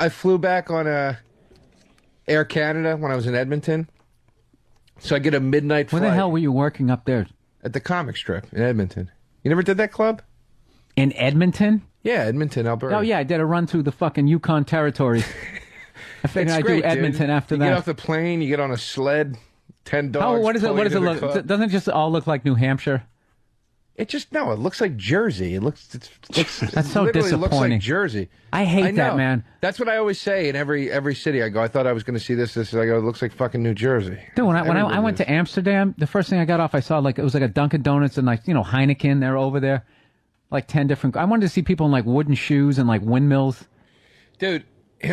I flew back on Air Canada when I was in Edmonton. So I get a midnight flight. Where the hell were you working up there? At the comic strip in Edmonton. You never did that club? In Edmonton? Yeah, Edmonton, Alberta. Oh, yeah, I did a run through the fucking Yukon territories. I figured I'd do Edmonton after that. You get off the plane, you get on a sled, 10 dogs. What does it look? Club. Doesn't it just all look like New Hampshire? It looks like Jersey. That's so disappointing. Looks like Jersey. I hate that, man. That's what I always say in every city I go. I thought I was going to see this. I go, it looks like fucking New Jersey. Dude, when I went to Amsterdam, the first thing I got off, I saw it was like a Dunkin' Donuts and Heineken. They're over there, like 10 different. I wanted to see people in like wooden shoes and like windmills. Dude,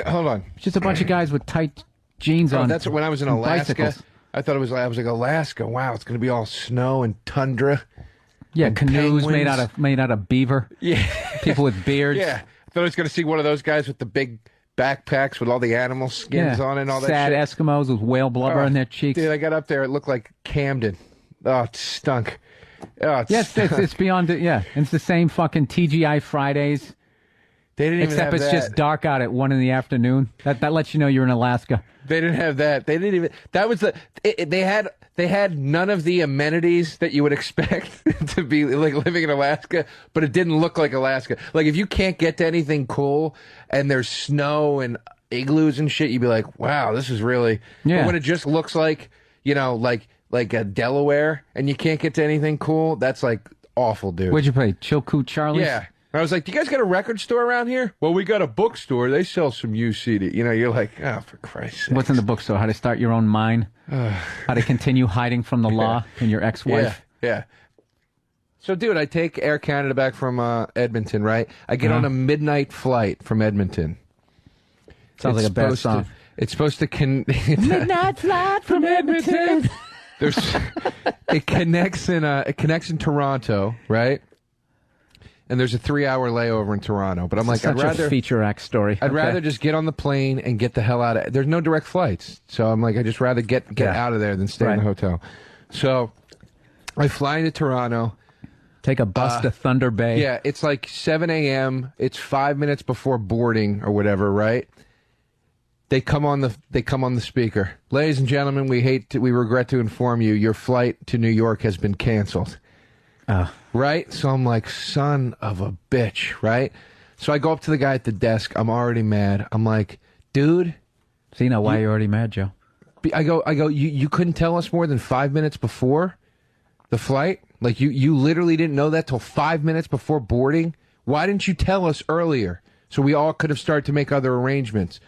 hold on. Just a bunch of guys with tight jeans on. That's when I was in Alaska. Bicycles. I thought I was like Alaska. Wow, it's going to be all snow and tundra. Yeah, canoes made out of beaver. Yeah, people with beards. Yeah, I thought I was going to see one of those guys with the big backpacks with all the animal skins on and all that. Sad shit. Eskimos with whale blubber on their cheeks. Dude, I got up there. It looked like Camden. Oh, it stunk. Oh, it's beyond it. Yeah, it's the same fucking TGI Fridays. They didn't even have Except it's just dark out at 1 in the afternoon. That lets you know you're in Alaska. They didn't have that. They didn't even. That was They had none of the amenities that you would expect to be like living in Alaska, but it didn't look like Alaska. Like if you can't get to anything cool and there's snow and igloos and shit, you'd be like, wow, this is really. Yeah. But when it just looks like like a Delaware and you can't get to anything cool, that's like awful, dude. Where'd you play? Chilkoot Charlie's? Yeah. I was like, do you guys got a record store around here? Well, we got a bookstore. They sell some UCD. You're like, oh, for Christ's sake. What's in the bookstore? How to start your own mine? How to continue hiding from the law and your ex-wife? Yeah. So, dude, I take Air Canada back from Edmonton, right? I get on a midnight flight from Edmonton. Sounds like a bad song. It's supposed to midnight flight from Edmonton. It connects in Toronto, right? And there's a 3-hour layover in Toronto. But I'm like, I'd rather a feature act story. I'd rather just get on the plane and get the hell out of. There's no direct flights, so I'm like, I'd just rather get out of there than stay in the hotel. So I fly into Toronto. Take a bus to Thunder Bay. Yeah, it's like 7 a.m. It's 5 minutes before boarding or whatever, right? They come on the speaker. Ladies and gentlemen, we regret to inform you your flight to New York has been canceled. Right? So I'm like, son of a bitch, right? So I go up to the guy at the desk. I'm already mad. I'm like, dude. So you know why you're already mad, Joe? I go, you couldn't tell us more than 5 minutes before the flight? Like, you literally didn't know that till 5 minutes before boarding? Why didn't you tell us earlier? So we all could have started to make other arrangements.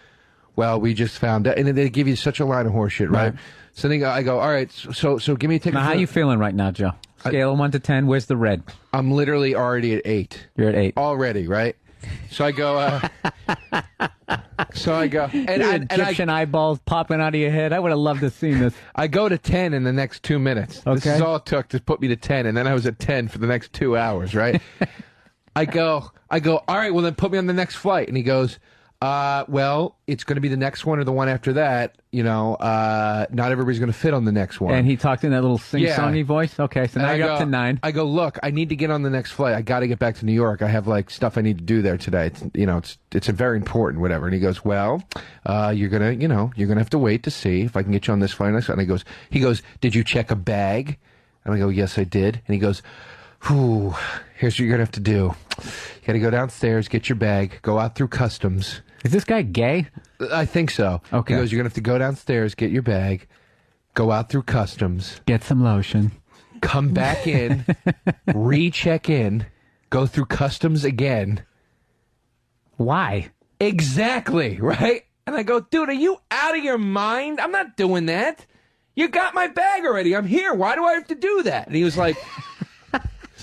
Well, we just found out. And then they give you such a line of horseshit, right? So then I go, all right, so give me a ticket. Now, how you feeling right now, Joe? Scale of 1 to 10, where's the red? I'm literally already at 8. You're at 8. Already, right? So I go, and Egyptian eyeballs popping out of your head. I would have loved to see this. I go to 10 in the next 2 minutes. Okay. This is all it took to put me to 10, and then I was at 10 for the next 2 hours, right? I go, all right, well, then put me on the next flight. And he goes, well, it's going to be the next one or the one after that. Not everybody's going to fit on the next one. And he talked in that little sing-songy voice? Okay, so now you're up to 9. I go, look, I need to get on the next flight. I got to get back to New York. I have, like, stuff I need to do there today. It's a very important whatever. And he goes, well, you're going to have to wait to see if I can get you on this flight. And he goes, did you check a bag? And I go, yes, I did. And he goes, whew, here's what you're going to have to do. You got to go downstairs, get your bag, go out through customs. Is this guy gay? I think so. Okay. He goes, you're going to have to go downstairs, get your bag, go out through customs. Get some lotion. Come back in, recheck in, go through customs again. Why? Exactly, right? And I go, dude, are you out of your mind? I'm not doing that. You got my bag already. I'm here. Why do I have to do that? And he was like...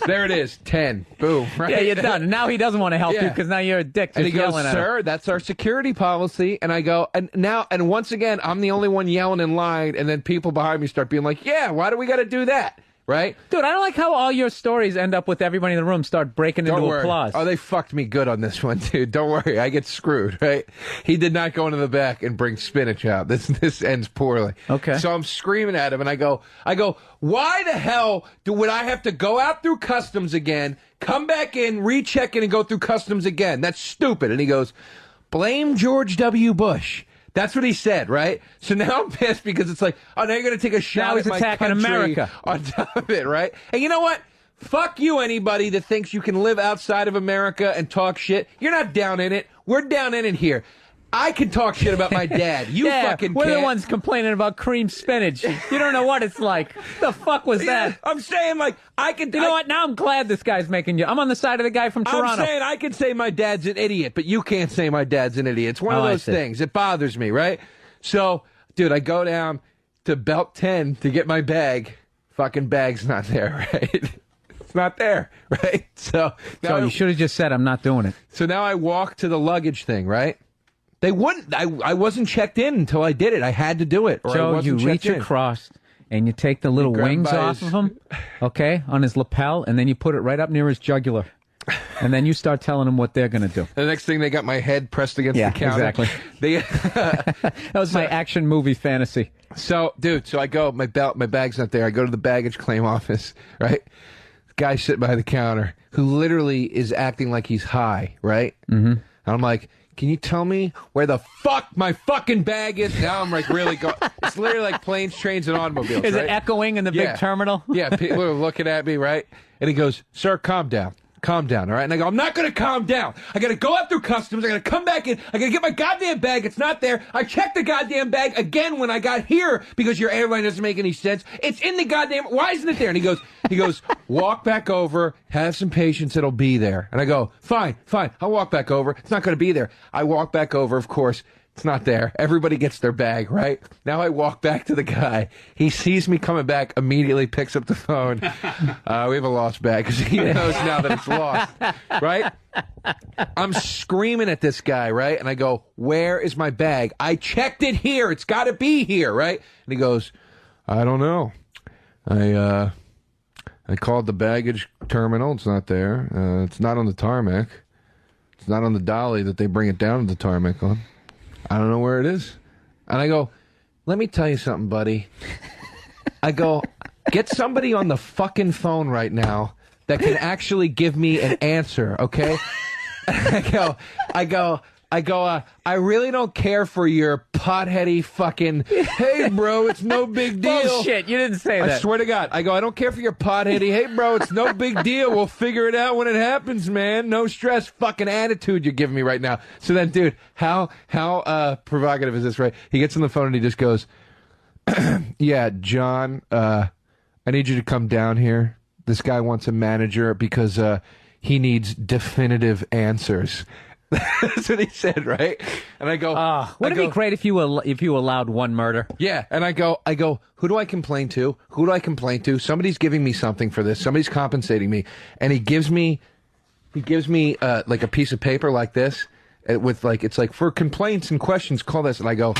There it is, 10. Boom. Right? Yeah, you're done. Now he doesn't want to help you because now you're a dick. And he goes, sir, that's our security policy. And I go, and once again, I'm the only one yelling in line, and then people behind me start being like, yeah, why do we got to do that? Right? Dude, I don't like how all your stories end up with everybody in the room start breaking into applause. Oh, they fucked me good on this one, dude. Don't worry. I get screwed, right? He did not go into the back and bring spinach out. This ends poorly. Okay. So I'm screaming at him, and I go, why the hell would I have to go out through customs again, come back in, recheck in, and go through customs again? That's stupid. And he goes, blame George W. Bush. That's what he said, right? So now I'm pissed because it's like, oh, now you're going to take a shot at my attacking country America on top of it, right? And you know what? Fuck you, anybody that thinks you can live outside of America and talk shit. You're not down in it. We're down in it here. I can talk shit about my dad. You fucking we're can't. the ones complaining about cream spinach. You don't know what it's like. The fuck was that? I'm saying, like, I can... You know what? Now I'm glad this guy's making you... I'm on the side of the guy from Toronto. I'm saying I can say my dad's an idiot, but you can't say my dad's an idiot. It's one of those things. It bothers me, right? So, dude, I go down to Belt 10 to get my bag. Fucking bag's not there, right? It's not there, right? So you should have just said, I'm not doing it. So now I walk to the luggage thing, right? They wouldn't. I wasn't checked in until I did it. I had to do it. Or Joe, you reach across and you take the little wings off of him, okay, on his lapel, and then you put it right up near his jugular. And then you start telling them what they're going to do. The next thing, they got my head pressed against the counter. Exactly. That was my action movie fantasy. So, dude, I go, my bag's not there. I go to the baggage claim office, right? Guy sitting behind the counter who literally is acting like he's high, right? Mm-hmm. And I'm like, can you tell me where the fuck my fucking bag is? Now I'm like really going. It's literally like planes, trains, and automobiles. Is it echoing in the big terminal? Yeah, people are looking at me, right? And he goes, sir, calm down. Calm down, all right? And I go, I'm not going to calm down. I got to go up through customs. I got to come back in. I got to get my goddamn bag. It's not there. I checked the goddamn bag again when I got here because your airline doesn't make any sense. It's in the goddamn... Why isn't it there? And he goes, walk back over. Have some patience. It'll be there. And I go, fine. I'll walk back over. It's not going to be there. I walk back over, of course. It's not there. Everybody gets their bag, right? Now I walk back to the guy. He sees me coming back, immediately picks up the phone. We have a lost bag because he knows now that it's lost, right? I'm screaming at this guy, right? And I go, where is my bag? I checked it here. It's got to be here, right? And he goes, I don't know. I called the baggage terminal. It's not there. It's not on the tarmac. It's not on the dolly that they bring it down to the tarmac on. I don't know where it is. And I go, let me tell you something, buddy. I go, get somebody on the fucking phone right now that can actually give me an answer, okay? I go, I really don't care for your potheady fucking, hey, bro, it's no big deal. Bullshit, you didn't say that. I swear to God. I go, I don't care for your potheady, hey, bro, it's no big deal. We'll figure it out when it happens, man. No stress. Fucking attitude you're giving me right now. So then, dude, how provocative is this, right? He gets on the phone and he just goes, yeah, John, I need you to come down here. This guy wants a manager because he needs definitive answers. That's what he said, right? And I go, wouldn't it be great if you allowed one murder? Yeah, and I go, who do I complain to? Who do I complain to? Somebody's giving me something for this. Somebody's compensating me, and he gives me like a piece of paper like this with like it's like for complaints and questions. Call this, and I go,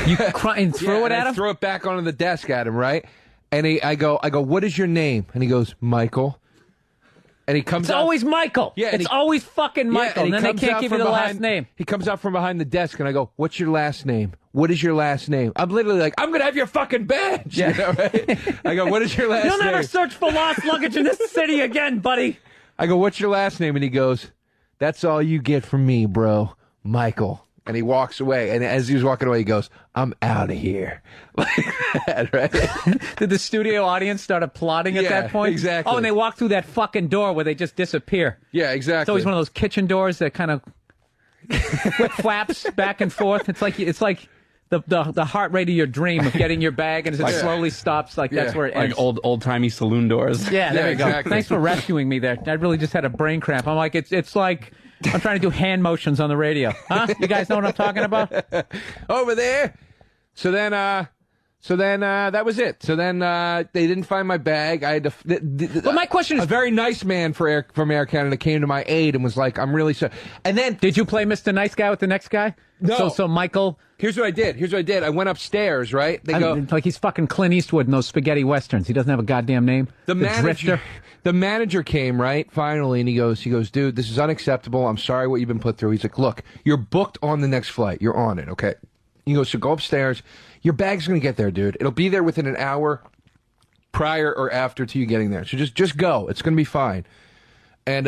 you cry and throw it at him. Throw it back onto the desk at him, right? And I go, what is your name? And he goes, Michael. And he comes out. It's always Michael. Yeah, it's always fucking Michael. Yeah, and then they can't give you the last name. He comes out from behind the desk, and I go, what's your last name? What is your last name? I'm literally like, I'm going to have your fucking badge. Yeah. You know, right? I go, what is your last name? You'll never search for lost luggage in this city again, buddy. I go, what's your last name? And he goes, that's all you get from me, bro. Michael. And he walks away. And as he was walking away, he goes, I'm out of here. Like that, right? Did the studio audience start applauding at that point? Exactly. Oh, and they walk through that fucking door where they just disappear. Yeah, exactly. It's always one of those kitchen doors that kind of flaps back and forth. It's like the heart rate of your dream of getting your bag, and as it slowly stops, that's where it ends. Like old-timey saloon doors. Yeah, there you go. Exactly. Thanks for rescuing me there. I really just had a brain cramp. I'm like, it's like I'm trying to do hand motions on the radio. Huh? You guys know what I'm talking about? Over there. So then that was it. So then they didn't find my bag. I had to. But my question is, a very nice man from Air Canada came to my aid and was like, "I'm really sorry." And then, did you play Mr. Nice Guy with the next guy? No. So Michael. Here's what I did. I went upstairs. Right? They go like he's fucking Clint Eastwood in those spaghetti westerns. He doesn't have a goddamn name. The manager came, right, finally, and he goes, dude, this is unacceptable. I'm sorry what you've been put through. He's like, look, you're booked on the next flight. You're on it, okay? He goes, so go upstairs. Your bag's going to get there, dude. It'll be there within an hour prior or after to you getting there. So just go. It's going to be fine. And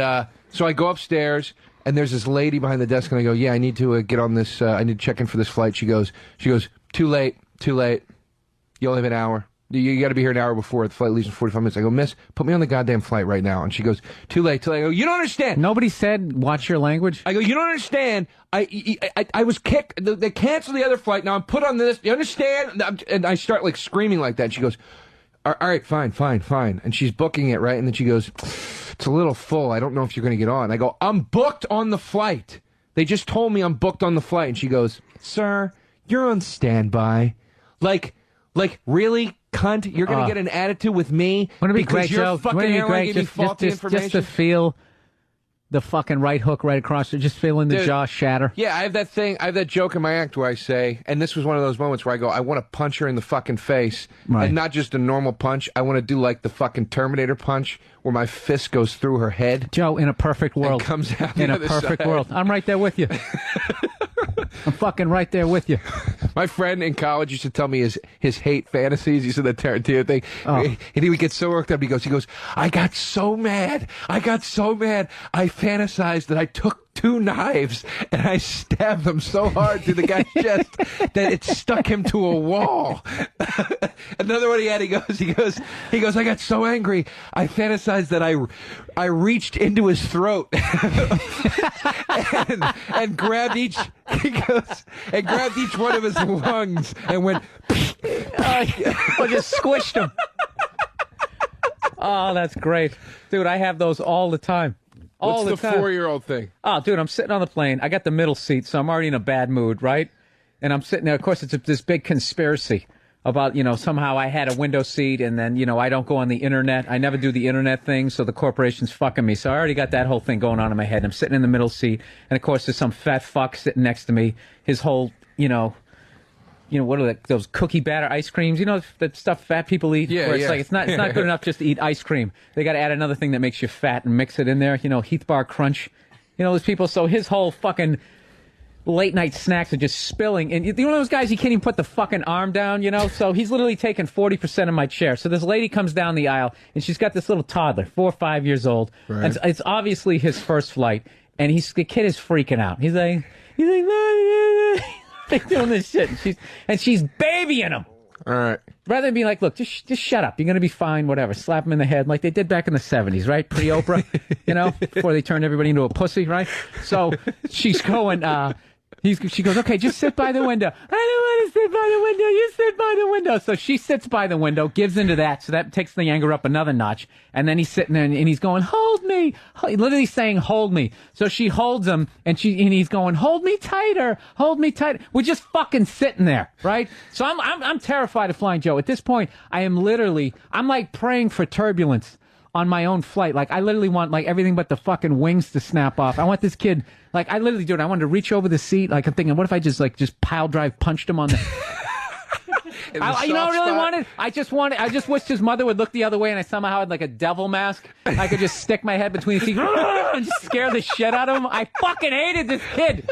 so I go upstairs, and there's this lady behind the desk, and I go, yeah, I need to get on this. I need to check in for this flight. She goes, too late. You only have an hour. You got to be here an hour before the flight leaves in 45 minutes. I go, miss, put me on the goddamn flight right now. And she goes, too late. I go, you don't understand. Nobody said watch your language. I go, you don't understand. I was kicked. They canceled the other flight. Now I'm put on this. You understand? And I start like screaming like that. And she goes, all right, fine. And she's booking it, right? And then she goes, it's a little full. I don't know if you're going to get on. I go, I'm booked on the flight. They just told me I'm booked on the flight. And she goes, sir, you're on standby. Like, really, cunt? You're going to get an attitude with me because your fucking airline gave me faulty information? Just to feel the fucking right hook right across there, just feeling the jaw shatter. Yeah, I have that joke in my act where I say, and this was one of those moments where I go, I want to punch her in the fucking face. Right. And not just a normal punch. I want to do like the fucking Terminator punch where my fist goes through her head. Joe, in a perfect world. And comes out in a perfect world. I'm right there with you. I'm fucking right there with you. My friend in college used to tell me his hate fantasies. He said that Tarantino thing. Oh. And he would get so worked up. He goes, I got so mad. I fantasized that I took 2 knives and I stabbed them so hard through the guy's chest that it stuck him to a wall. Another one he had, he goes, I got so angry. I fantasized that I reached into his throat and grabbed each one of his lungs and went or just squished him. Oh, that's great. Dude, I have those all the time. What's the 4-year-old thing? Oh, dude, I'm sitting on the plane. I got the middle seat, so I'm already in a bad mood, right? And I'm sitting there. Of course, it's this big conspiracy about, somehow I had a window seat and then, I don't go on the internet. I never do the internet thing, so the corporation's fucking me. So I already got that whole thing going on in my head. I'm sitting in the middle seat, and of course, there's some fat fuck sitting next to me. His whole, what are those cookie batter ice creams? That stuff fat people eat? Yeah, where it's like, it's not good enough just to eat ice cream. They got to add another thing that makes you fat and mix it in there. Heath Bar Crunch. Those people. So his whole fucking late night snacks are just spilling. And you're one of those guys, he can't even put the fucking arm down, So he's literally taking 40% of my chair. So this lady comes down the aisle, and she's got this little toddler, 4 or 5 years old. Right. And it's obviously his first flight. And the kid is freaking out. He's like, they're doing this shit, and she's babying him. All right. Rather than being like, look, just shut up. You're gonna be fine. Whatever. Slap him in the head like they did back in the 70s, right? Pre-Oprah, before they turned everybody into a pussy, right? So she's going. She goes, okay, just sit by the window. I don't want to sit by the window. You sit by the window. So she sits by the window, gives into that. So that takes the anger up another notch. And then he's sitting there and he's going, hold me. Literally saying, hold me. So she holds him and he's going, hold me tighter. Hold me tighter. We're just fucking sitting there, right? So I'm terrified of flying, Joe. At this point, I'm like praying for turbulence on my own flight. Like, I literally want, like, everything but the fucking wings to snap off. I want this kid, like, I literally do it. I wanted to reach over the seat. Like, I'm thinking, what if I just pile drive punched him on the... I really wanted? I just wished his mother would look the other way and I somehow had, like, a devil mask. I could just stick my head between his teeth and just scare the shit out of him. I fucking hated this kid.